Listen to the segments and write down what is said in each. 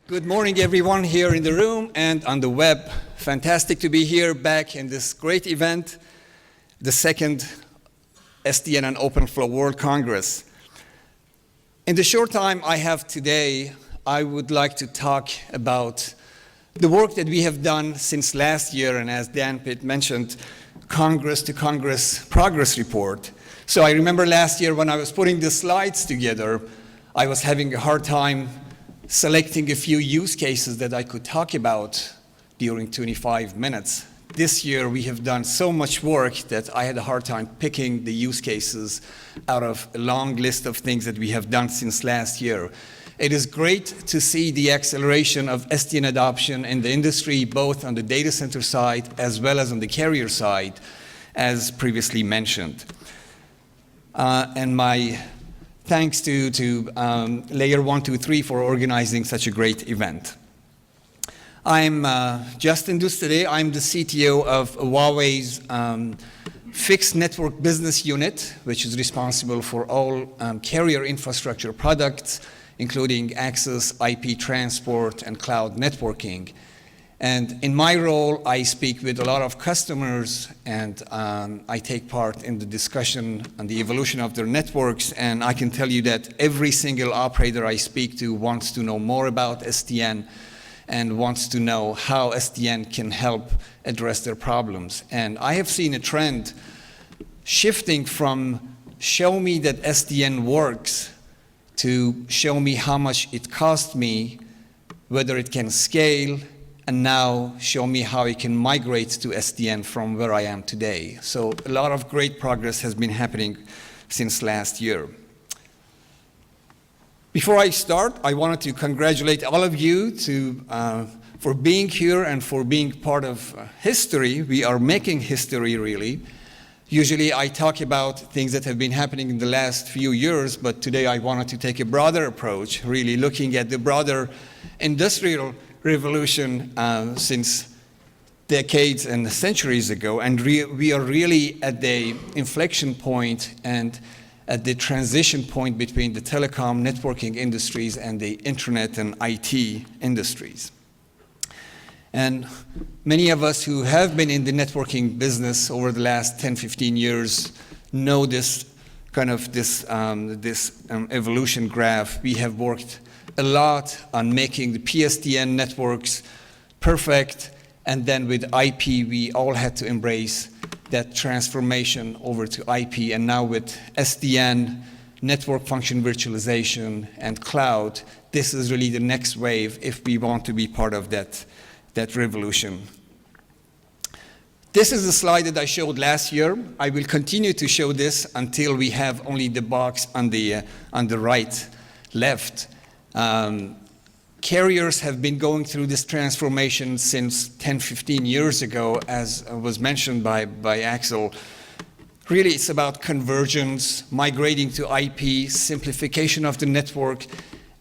Good morning, everyone here in the room and on the web. Fantastic to be here back in this great event, the second SDN OpenFlow World Congress. In the short time I have today, I would like to talk about the work that we have done since last year, and as Dan Pitt mentioned, Congress to Congress progress report. So I remember last year when I was putting the slides together, I was having a hard time selecting a few use cases that I could talk about during 25 minutes. This year we have done so much work that I had a hard time picking the use cases out of a long list of things that we have done since last year. It is great to see the acceleration of SDN adoption in the industry, both on the data center side as well as on the carrier side, as previously mentioned. And my thanks to Layer 1, 2, 3 for organizing such a great event. I'm Justin Dustzadeh. I'm the CTO of Huawei's Fixed Network Business Unit, which is responsible for all carrier infrastructure products, including access, IP transport, and cloud networking. And in my role, I speak with a lot of customers, and I take part in the discussion on the evolution of their networks. And I can tell you that every single operator I speak to wants to know more about SDN and wants to know how SDN can help address their problems. And I have seen a trend shifting from show me that SDN works to show me how much it cost me, whether it can scale, and now show me how it can migrate to SDN from where I am today. So a lot of great progress has been happening since last year. Before I start, I wanted to congratulate all of you for being here and for being part of history. We are making history, really. Usually I talk about things that have been happening in the last few years, but today I wanted to take a broader approach, really looking at the broader industrial revolution since decades and centuries ago, and we are really at the inflection point and at the transition point between the telecom networking industries and the internet and IT industries. And many of us who have been in the networking business over the last 10, 15 years know this kind of evolution graph. We have worked a lot on making the PSTN networks perfect, and then with IP we all had to embrace that transformation over to IP, and now with SDN, network function virtualization, and cloud, this is really the next wave if we want to be part of that revolution. This is the slide that I showed last year. I will continue to show this until we have only the box on the right, left. Carriers have been going through this transformation since 10, 15 years ago, as was mentioned by Axel. Really, it's about convergence, migrating to IP, simplification of the network.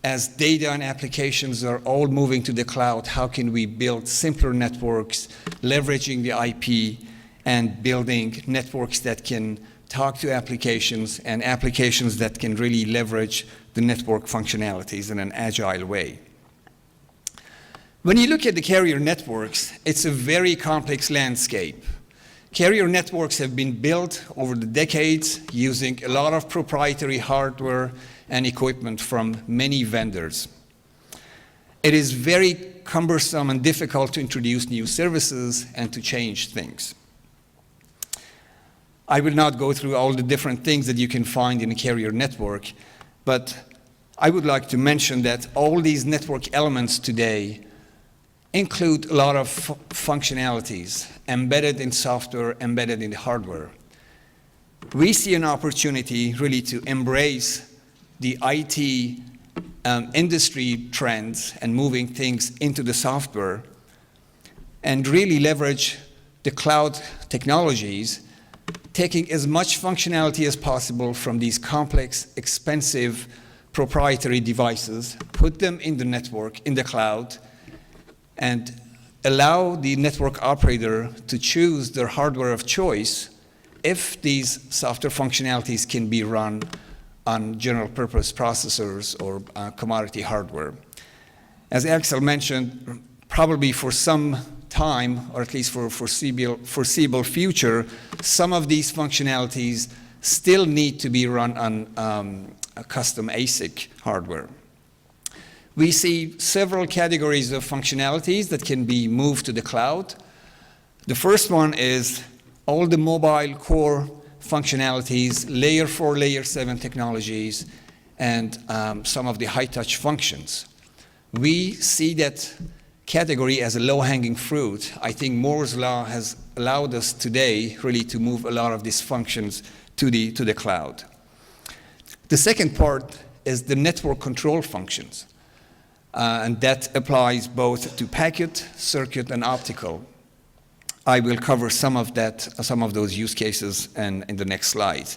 As data and applications are all moving to the cloud, how can we build simpler networks, leveraging the IP, and building networks that can talk to applications, and applications that can really leverage the network functionalities in an agile way. When you look at the carrier networks, it's a very complex landscape. Carrier networks have been built over the decades using a lot of proprietary hardware and equipment from many vendors. It is very cumbersome and difficult to introduce new services and to change things. I will not go through all the different things that you can find in a carrier network, but I would like to mention that all these network elements today include a lot of functionalities embedded in software, embedded in the hardware. We see an opportunity really to embrace the IT industry trends and moving things into the software and really leverage the cloud technologies, taking as much functionality as possible from these complex, expensive, proprietary devices, put them in the network, in the cloud, and allow the network operator to choose their hardware of choice if these software functionalities can be run on general purpose processors or commodity hardware. As Axel mentioned, probably for some time, or at least for foreseeable future, some of these functionalities still need to be run on a custom ASIC hardware. We see several categories of functionalities that can be moved to the cloud. The first one is all the mobile core functionalities, layer 4, layer 7 technologies, and some of the high-touch functions. We see that category as a low-hanging fruit. I think Moore's Law has allowed us today really to move a lot of these functions to the cloud. The second part is the network control functions. And that applies both to packet, circuit, and optical. I will cover some of those use cases in the next slide.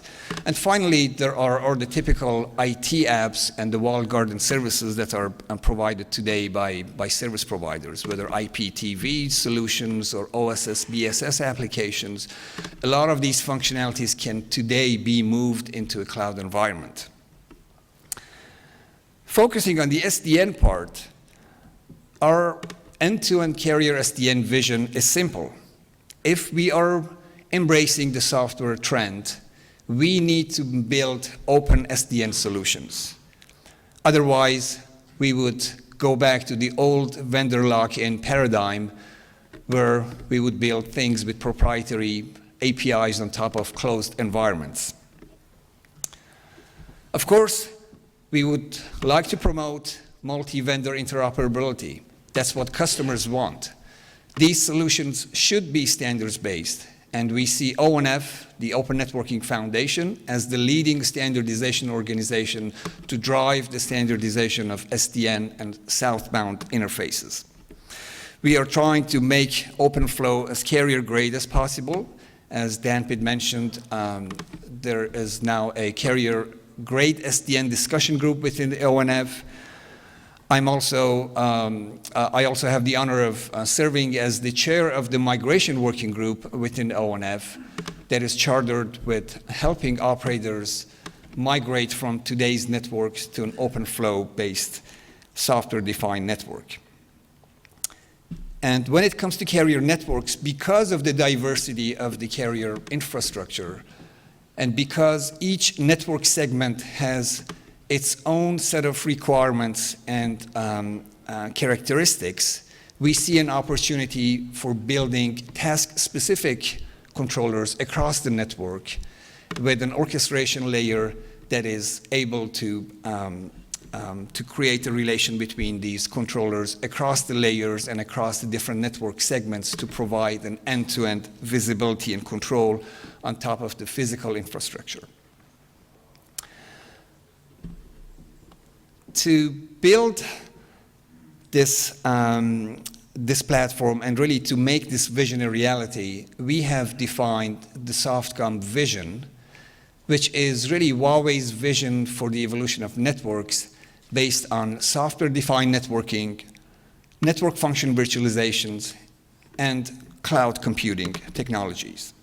And finally, there are the typical IT apps and the walled garden services that are provided today by service providers, whether IPTV solutions or OSS, BSS applications. A lot of these functionalities can today be moved into a cloud environment. Focusing on the SDN part, our end-to-end carrier SDN vision is simple. If we are embracing the software trend, we need to build open SDN solutions. Otherwise, we would go back to the old vendor lock-in paradigm where we would build things with proprietary APIs on top of closed environments. Of course, we would like to promote multi-vendor interoperability. That's what customers want. These solutions should be standards-based, and we see ONF, the Open Networking Foundation, as the leading standardization organization to drive the standardization of SDN and southbound interfaces. We are trying to make OpenFlow as carrier-grade as possible. As Danpid mentioned, there is now a carrier-grade SDN discussion group within the ONF. I also have the honor of serving as the chair of the migration working group within ONF that is chartered with helping operators migrate from today's networks to an OpenFlow-based software-defined network. And when it comes to carrier networks, because of the diversity of the carrier infrastructure, and because each network segment has its own set of requirements and characteristics, we see an opportunity for building task-specific controllers across the network with an orchestration layer that is able to create a relation between these controllers across the layers and across the different network segments to provide an end-to-end visibility and control on top of the physical infrastructure. To build this platform and really to make this vision a reality, we have defined the SoftCOM vision, which is really Huawei's vision for the evolution of networks based on software-defined networking, network function virtualizations, and cloud computing technologies.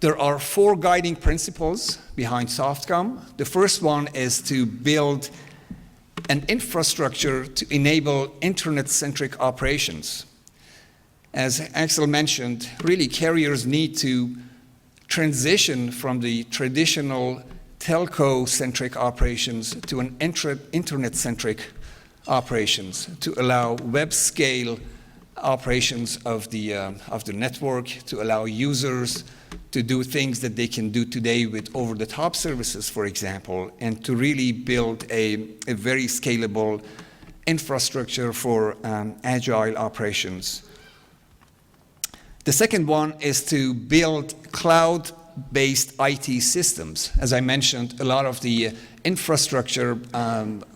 There are 4 guiding principles behind SoftCOM. The first one is to build an infrastructure to enable internet-centric operations. As Axel mentioned, really carriers need to transition from the traditional telco-centric operations to an internet-centric operations to allow web-scale operations of the network, to allow users to do things that they can do today with over-the-top services, for example, and to really build a very scalable infrastructure for agile operations. The second one is to build cloud-based IT systems. As I mentioned, a lot of the infrastructure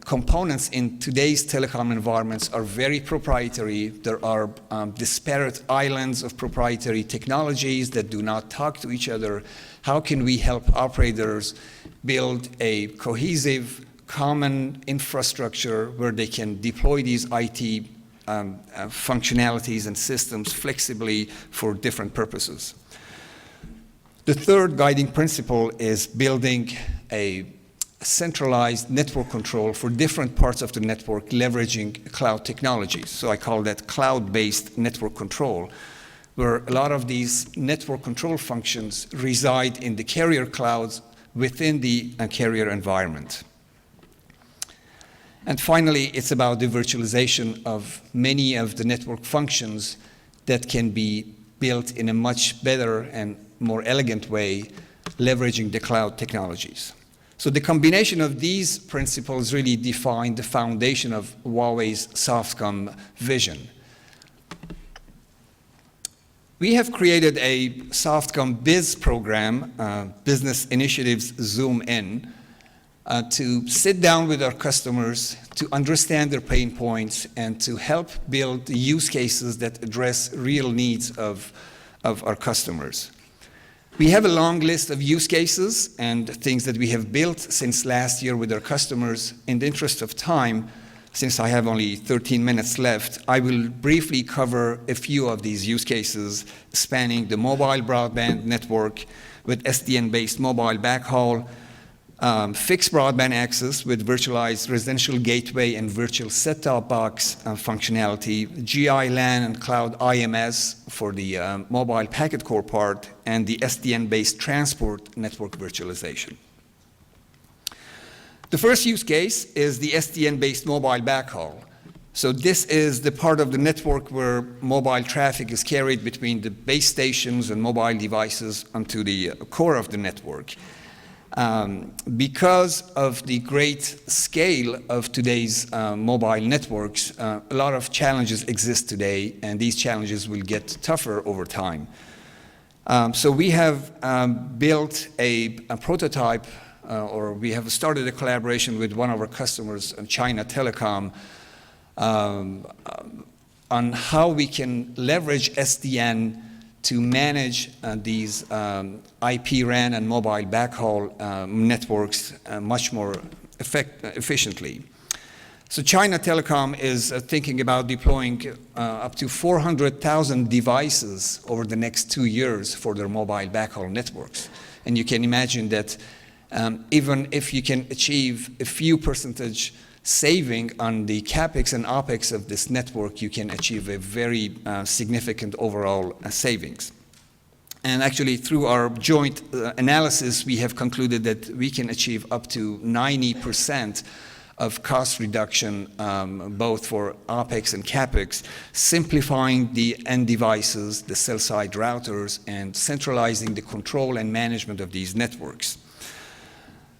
components in today's telecom environments are very proprietary. There are disparate islands of proprietary technologies that do not talk to each other. How can we help operators build a cohesive, common infrastructure where they can deploy these IT functionalities and systems flexibly for different purposes? The third guiding principle is building a centralized network control for different parts of the network leveraging cloud technologies. So I call that cloud-based network control, where a lot of these network control functions reside in the carrier clouds within the carrier environment. And finally, it's about the virtualization of many of the network functions that can be built in a much better and more elegant way, leveraging the cloud technologies. So the combination of these principles really define the foundation of Huawei's SoftCOM vision. We have created a SoftCOM Biz program, Business Initiatives Zoom In, to sit down with our customers, to understand their pain points, and to help build use cases that address real needs of our customers. We have a long list of use cases and things that we have built since last year with our customers. In the interest of time, since I have only 13 minutes left, I will briefly cover a few of these use cases spanning the mobile broadband network with SDN-based mobile backhaul, fixed broadband access with virtualized residential gateway and virtual set-top box functionality, GI LAN and cloud IMS for the mobile packet core part, and the SDN-based transport network virtualization. The first use case is the SDN-based mobile backhaul. So this is the part of the network where mobile traffic is carried between the base stations and mobile devices onto the core of the network. Because of the great scale of today's mobile networks, a lot of challenges exist today, and these challenges will get tougher over time. So we have built a prototype, or we have started a collaboration with one of our customers, China Telecom, on how we can leverage SDN to manage these IP RAN and mobile backhaul networks much more efficiently. So China Telecom is thinking about deploying up to 400,000 devices over the next 2 years for their mobile backhaul networks. And you can imagine that even if you can achieve a few percentage saving on the CapEx and OpEx of this network, you can achieve a very significant overall savings. And actually, through our joint analysis, we have concluded that we can achieve up to 90% of cost reduction, both for OpEx and CapEx, simplifying the end devices, the cell-side routers, and centralizing the control and management of these networks.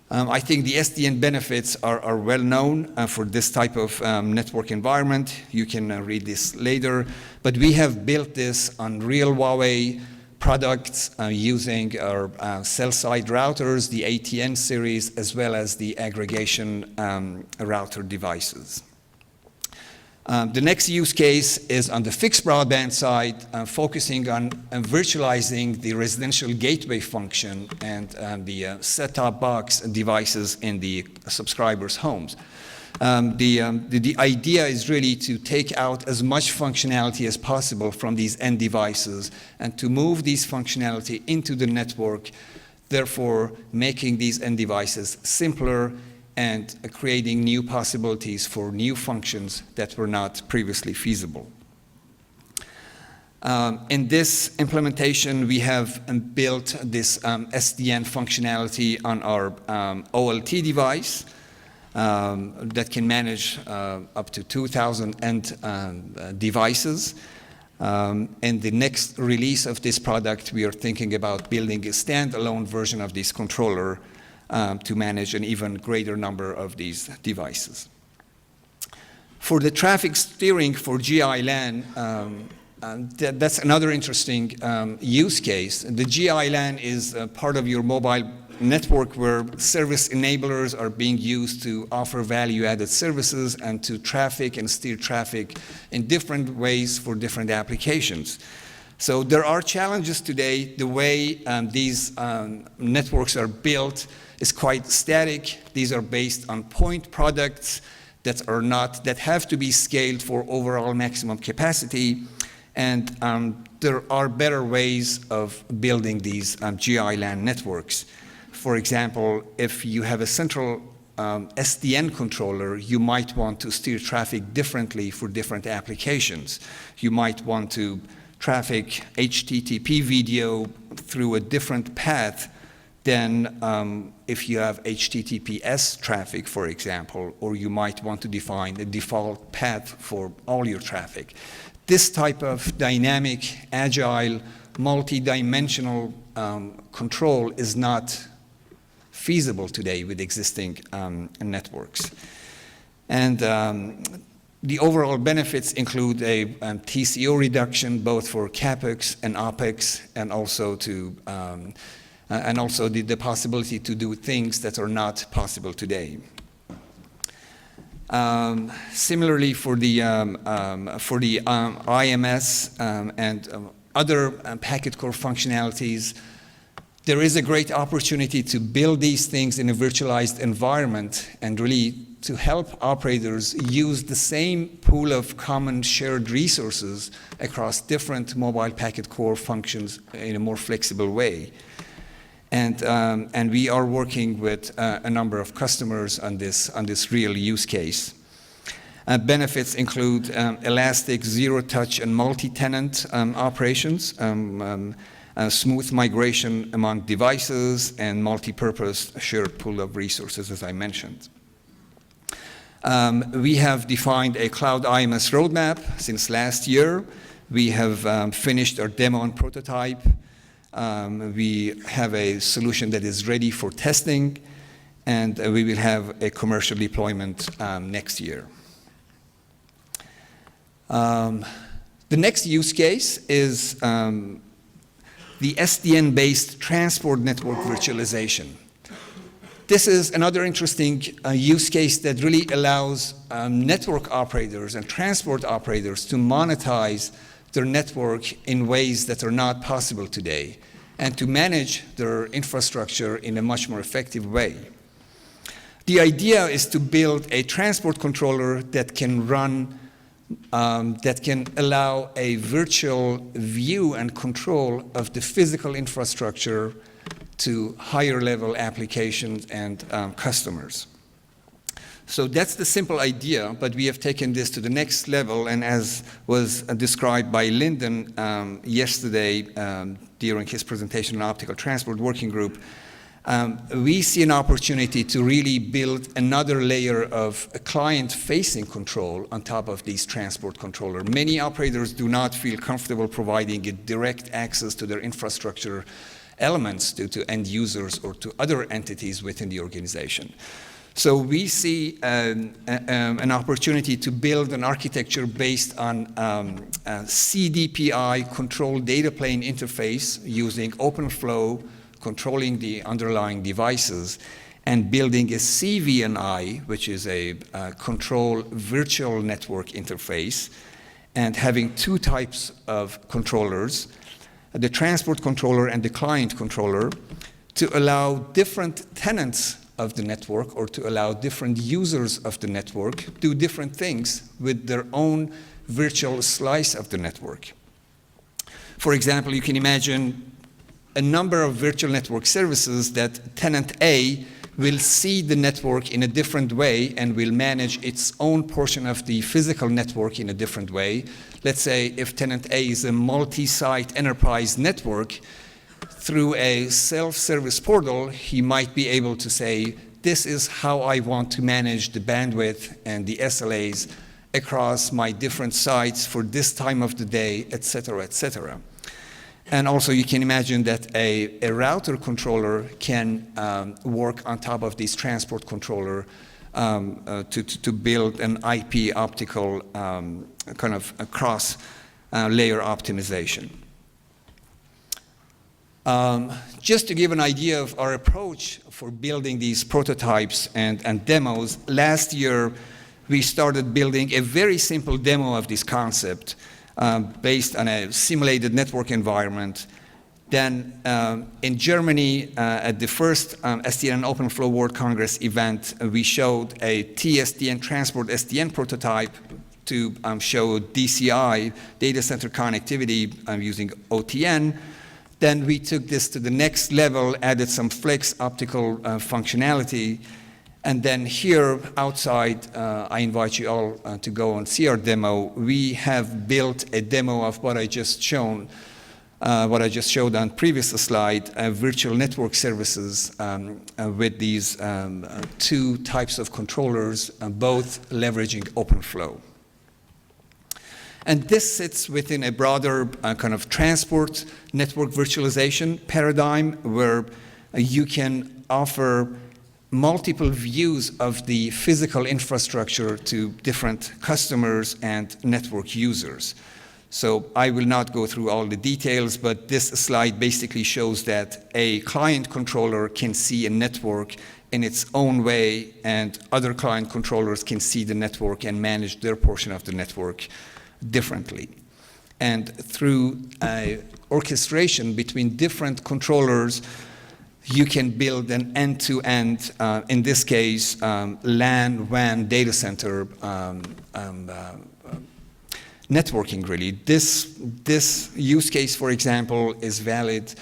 I think the SDN benefits are well known for this type of network environment. You can read this later. But we have built this on real Huawei products using our cell-side routers, the ATN series, as well as the aggregation router devices. The next use case is on the fixed broadband side, focusing on virtualizing the residential gateway function and the set-top box devices in the subscribers' homes. The idea is really to take out as much functionality as possible from these end devices and to move these functionality into the network, therefore making these end devices simpler and creating new possibilities for new functions that were not previously feasible. In this implementation, we have built this SDN functionality on our OLT device that can manage up to 2,000 end devices. In the next release of this product, we are thinking about building a standalone version of this controller to manage an even greater number of these devices. For the traffic steering for GI LAN, that's another interesting use case. The GI LAN is part of your mobile network where service enablers are being used to offer value-added services and to traffic and steer traffic in different ways for different applications. So there are challenges today. The way these networks are built is quite static. These are based on point products that have to be scaled for overall maximum capacity. And there are better ways of building these GI LAN networks. For example, if you have a central SDN controller, you might want to steer traffic differently for different applications. You might want to traffic HTTP video through a different path than if you have HTTPS traffic, for example, or you might want to define a default path for all your traffic. This type of dynamic, agile, multi-dimensional control is not feasible today with existing networks. And the overall benefits include a TCO reduction, both for CapEx and OpEx, and also the possibility to do things that are not possible today. Similarly, for the IMS and other packet core functionalities, there is a great opportunity to build these things in a virtualized environment and really to help operators use the same pool of common shared resources across different mobile packet core functions in a more flexible way. And we are working with a number of customers on this real use case. Benefits include elastic, zero-touch, and multi-tenant operations, smooth migration among devices, and multi-purpose shared pool of resources, as I mentioned. We have defined a cloud IMS roadmap since last year. We have finished our demo and prototype. We have a solution that is ready for testing, and we will have a commercial deployment next year. The next use case is the SDN-based transport network virtualization. This is another interesting use case that really allows network operators and transport operators to monetize their network in ways that are not possible today, and to manage their infrastructure in a much more effective way. The idea is to build a transport controller that can run, that can allow a virtual view and control of the physical infrastructure to higher level applications and customers. So that's the simple idea, but we have taken this to the next level, and as was described by Lyndon yesterday during his presentation on Optical Transport Working Group, we see an opportunity to really build another layer of a client-facing control on top of these transport controller. Many operators do not feel comfortable providing a direct access to their infrastructure elements to end users or to other entities within the organization. So we see an opportunity to build an architecture based on CDPI control data plane interface using OpenFlow, controlling the underlying devices, and building a CVNI, which is a control virtual network interface, and having two types of controllers, the transport controller and the client controller, to allow different tenants of the network or to allow different users of the network do different things with their own virtual slice of the network. For example, you can imagine a number of virtual network services that tenant A will see the network in a different way and will manage its own portion of the physical network in a different way. Let's say if tenant A is a multi-site enterprise network, through a self-service portal, he might be able to say, this is how I want to manage the bandwidth and the SLAs across my different sites for this time of the day, et cetera, et cetera. And also you can imagine that a router controller can work on top of this transport controller to build an IP optical kind of a cross-layer optimization. Just to give an idea of our approach for building these prototypes and demos, last year we started building a very simple demo of this concept based on a simulated network environment. Then in Germany, at the first SDN OpenFlow World Congress event, we showed a TSDN transport SDN prototype to show DCI, data center connectivity using OTN. Then we took this to the next level, added some flex optical functionality. And then here outside, I invite you all to go and see our demo. We have built a demo of what I just showed on previous slide, virtual network services with these two types of controllers, both leveraging OpenFlow. And this sits within a broader kind of transport network virtualization paradigm where you can offer multiple views of the physical infrastructure to different customers and network users. So I will not go through all the details, but this slide basically shows that a client controller can see a network in its own way, and other client controllers can see the network and manage their portion of the network differently. And through orchestration between different controllers, you can build an end-to-end, in this case, LAN, WAN, data center networking, really. This use case, for example, is valid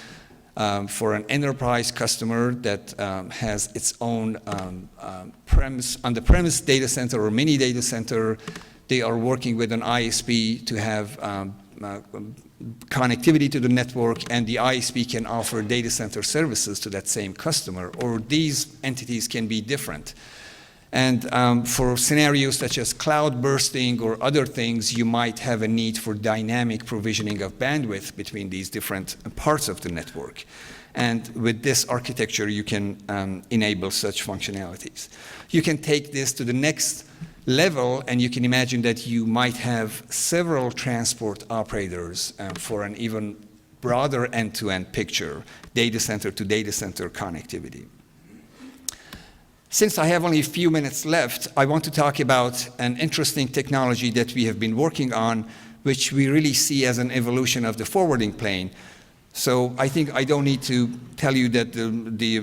for an enterprise customer that has its own on-the-premise data center or mini data center. They are working with an ISP to have connectivity to the network, and the ISP can offer data center services to that same customer, or these entities can be different. And for scenarios such as cloud bursting or other things, you might have a need for dynamic provisioning of bandwidth between these different parts of the network. And with this architecture, you can enable such functionalities. You can take this to the next level, and you can imagine that you might have several transport operators for an even broader end-to-end picture, data center to data center connectivity. Since I have only a few minutes left, I want to talk about an interesting technology that we have been working on, which we really see as an evolution of the forwarding plane. So I think I don't need to tell you that the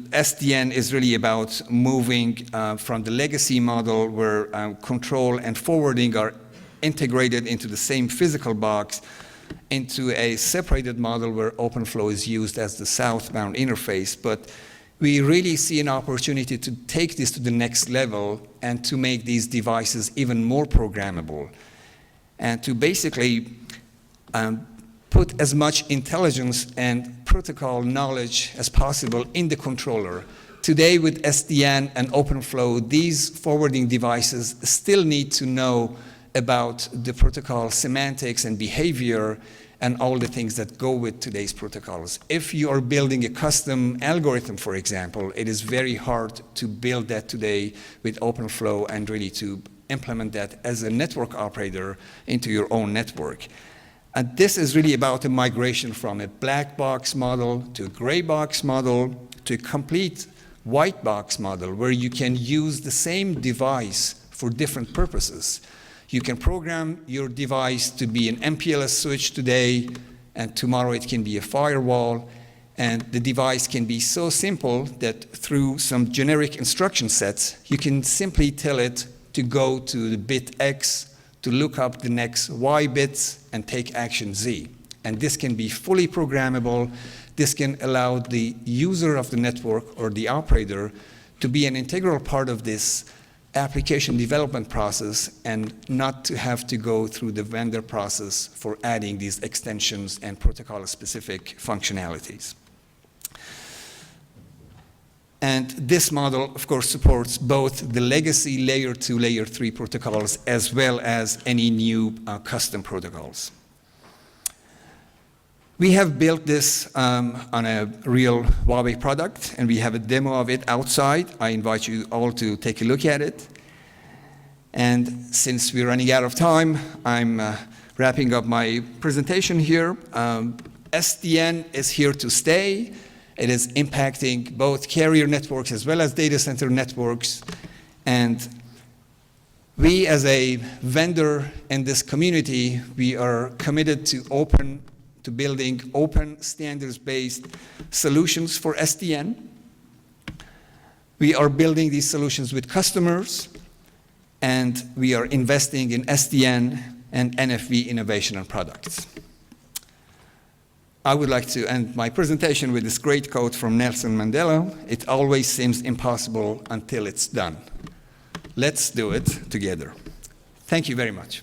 SDN is really about moving from the legacy model where control and forwarding are integrated into the same physical box into a separated model where OpenFlow is used as the southbound interface. But we really see an opportunity to take this to the next level and to make these devices even more programmable and to basically put as much intelligence and protocol knowledge as possible in the controller. Today with SDN and OpenFlow, these forwarding devices still need to know about the protocol semantics and behavior and all the things that go with today's protocols. If you are building a custom algorithm, for example, it is very hard to build that today with OpenFlow and really to implement that as a network operator into your own network. And this is really about a migration from a black box model to a gray box model to a complete white box model where you can use the same device for different purposes. You can program your device to be an MPLS switch today, and tomorrow it can be a firewall. And the device can be so simple that through some generic instruction sets, you can simply tell it to go to the bit X, to look up the next Y bits, and take action Z. And this can be fully programmable. This can allow the user of the network or the operator to be an integral part of this application development process and not to have to go through the vendor process for adding these extensions and protocol-specific functionalities. And this model, of course, supports both the legacy layer 2, layer 3 protocols as well as any new custom protocols. We have built this on a real Huawei product, and we have a demo of it outside. I invite you all to take a look at it. And since we're running out of time, I'm wrapping up my presentation here. SDN is here to stay. It is impacting both carrier networks as well as data center networks. And we, as a vendor in this community, we are committed to building open standards-based solutions for SDN. We are building these solutions with customers, and we are investing in SDN and NFV innovation and products. I would like to end my presentation with this great quote from Nelson Mandela: "It always seems impossible until it's done." Let's do it together. Thank you very much.